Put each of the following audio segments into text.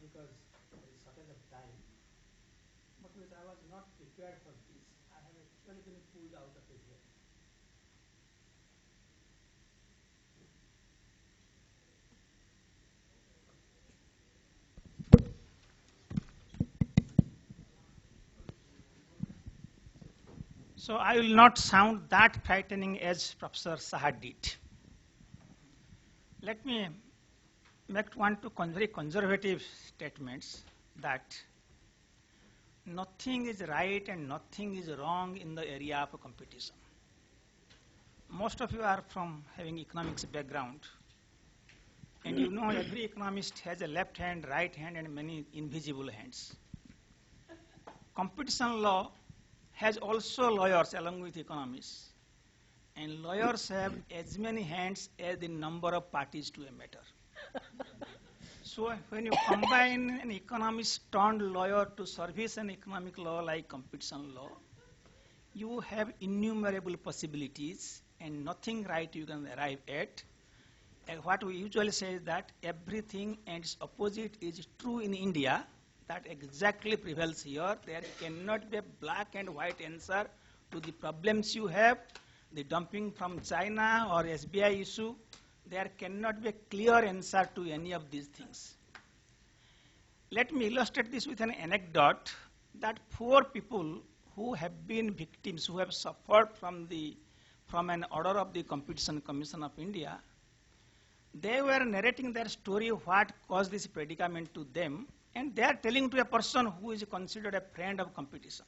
because there is shortage of time, but I was not prepared for this. I have actually been pulled out of it here. So I will not sound that frightening as Professor Saha did. Let me make one two very conservative statements that nothing is right and nothing is wrong in the area of competition. Most of you are from having economics background, and you know every economist has a left hand, right hand, and many invisible hands. Competition law has also lawyers along with economists, and lawyers have as many hands as the number of parties to a matter. So when you combine an economist turned lawyer to service an economic law like competition law, you have innumerable possibilities and nothing right you can arrive at. And what we usually say is that everything and its opposite is true in India. That exactly prevails here. There cannot be a black and white answer to the problems you have, the dumping from China or SBI issue. There cannot be a clear answer to any of these things. Let me illustrate this with an anecdote that 4 people who have been victims, who have suffered from an order of the Competition Commission of India, they were narrating their story, what caused this predicament to them, and they are telling to a person who is considered a friend of competition.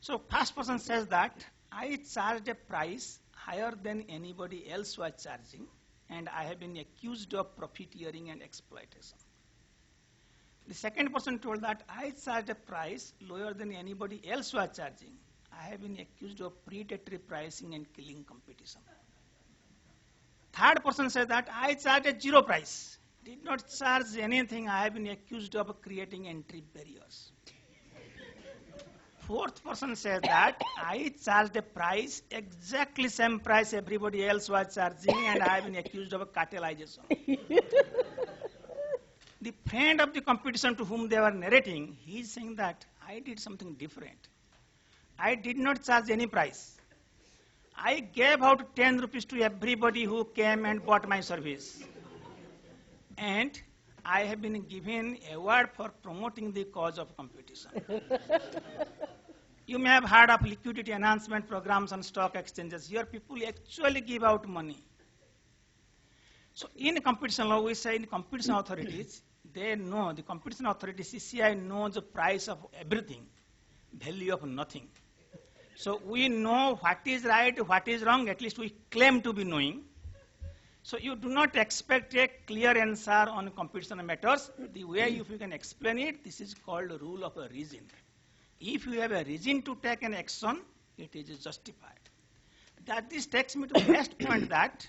So first person says that I charged a price higher than anybody else was charging, and I have been accused of profiteering and exploitation. The second person told that I charged a price lower than anybody else was charging. I have been accused of predatory pricing and killing competition. Third person said that I charged a 0 price. Did not charge anything. I have been accused of creating entry barriers. Fourth person said that I charged a price, exactly same price everybody else was charging, and I have been accused of cartelization. The friend of the competition to whom they were narrating, he is saying that I did something different. I did not charge any price. I gave out 10 rupees to everybody who came and bought my service. And I have been given an award for promoting the cause of competition. You may have heard of liquidity enhancement programs on stock exchanges. Here people actually give out money. So in competition law, we say in competition authorities, they know, the competition authority, CCI knows the price of everything, value of nothing. So we know what is right, what is wrong, at least we claim to be knowing. So you do not expect a clear answer on competition matters. The way if you can explain it, this is called rule of a reason. If you have a reason to take an action, it is justified. That this takes me to the next point that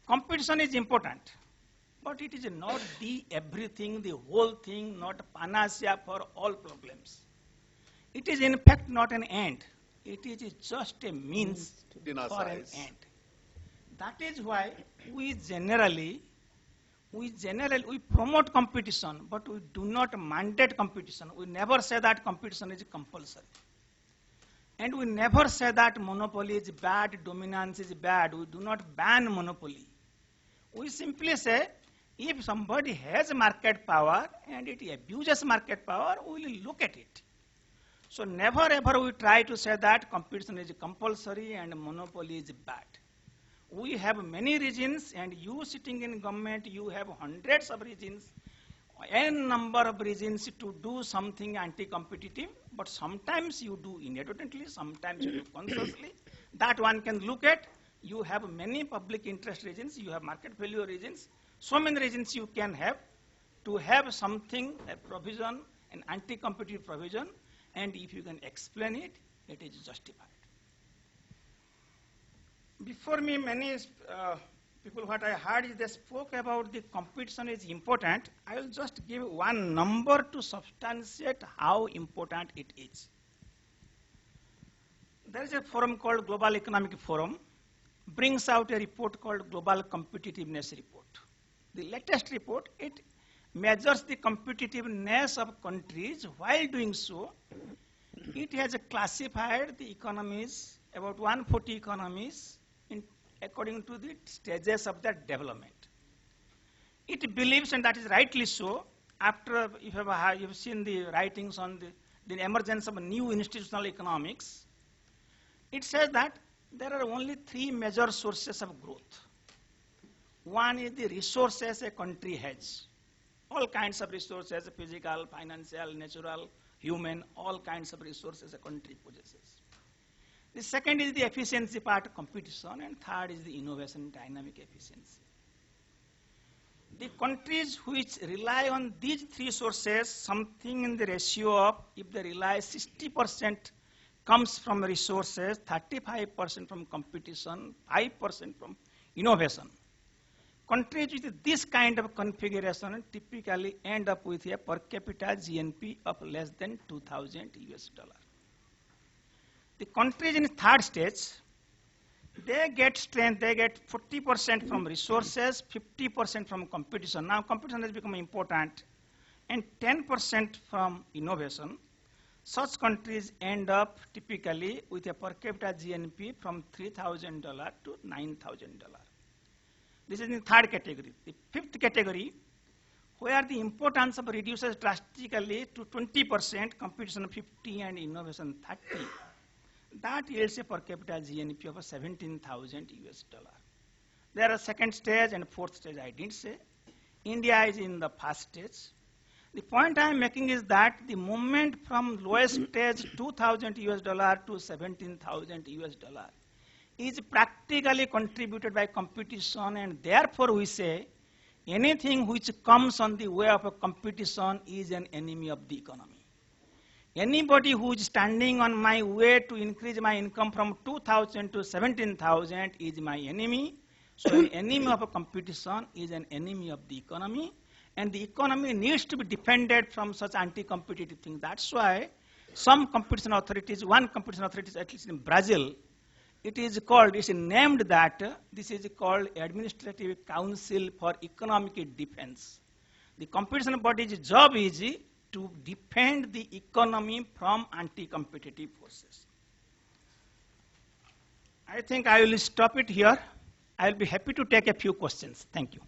competition is important, but it is not the everything, the whole thing, not panacea for all problems. It is in fact not an end. It is just a means for an end. That is why we generally promote competition, but we do not mandate competition. We never say that competition is compulsory. And we never say that monopoly is bad, dominance is bad. We do not ban monopoly. We simply say, if somebody has market power and it abuses market power, we will look at it. So never ever we try to say that competition is compulsory and monopoly is bad. We have many reasons, and you sitting in government, you have hundreds of reasons, n number of reasons to do something anti-competitive, but sometimes you do inadvertently, sometimes you do consciously. That one can look at. You have many public interest reasons, you have market value reasons, so many reasons you can have to have something, a provision, an anti-competitive provision, and if you can explain it, it is justified. Before me, many people, what I heard is they spoke about the competition is important. I will just give one number to substantiate how important it is. There is a forum called Global Economic Forum, brings out a report called Global Competitiveness Report. The latest report, it measures the competitiveness of countries. While doing so, it has classified the economies, about 140 economies, according to the stages of their development. It believes, and that is rightly so, after you've seen the writings on the emergence of new institutional economics, it says that there are only three major sources of growth. One is the resources a country has. All kinds of resources, physical, financial, natural, human, all kinds of resources a country possesses. The second is the efficiency part, competition, and third is the innovation, dynamic efficiency. The countries which rely on these three sources, something in the ratio of, if they rely 60% comes from resources, 35% from competition, 5% from innovation. Countries with this kind of configuration typically end up with a per capita GNP of less than 2,000 US dollar. The countries in third stage, they get strength, they get 40% from resources, 50% from competition. Now competition has become important, and 10% from innovation. Such countries end up typically with a per capita GNP from $3,000 to $9,000. This is in the third category. The fifth category, where the importance of reduces drastically to 20%, competition 50 and innovation 30. That yields a per capita GNP of 17,000 US dollar. There are second stage and fourth stage I didn't say. India is in the first stage. The point I am making is that the movement from lowest stage 2,000 US dollar to 17,000 US dollar is practically contributed by competition, and therefore we say anything which comes on the way of a competition is an enemy of the economy. Anybody who is standing on my way to increase my income from 2,000 to 17,000 is my enemy. So an enemy of a competition is an enemy of the economy, and the economy needs to be defended from such anti-competitive things. That's why some competition authorities, one competition authority, at least in Brazil, it is called, it's named that, this is called Administrative Council for Economic Defense. The competition body's job is to defend the economy from anti-competitive forces. I think I will stop it here. I will be happy to take a few questions. Thank you.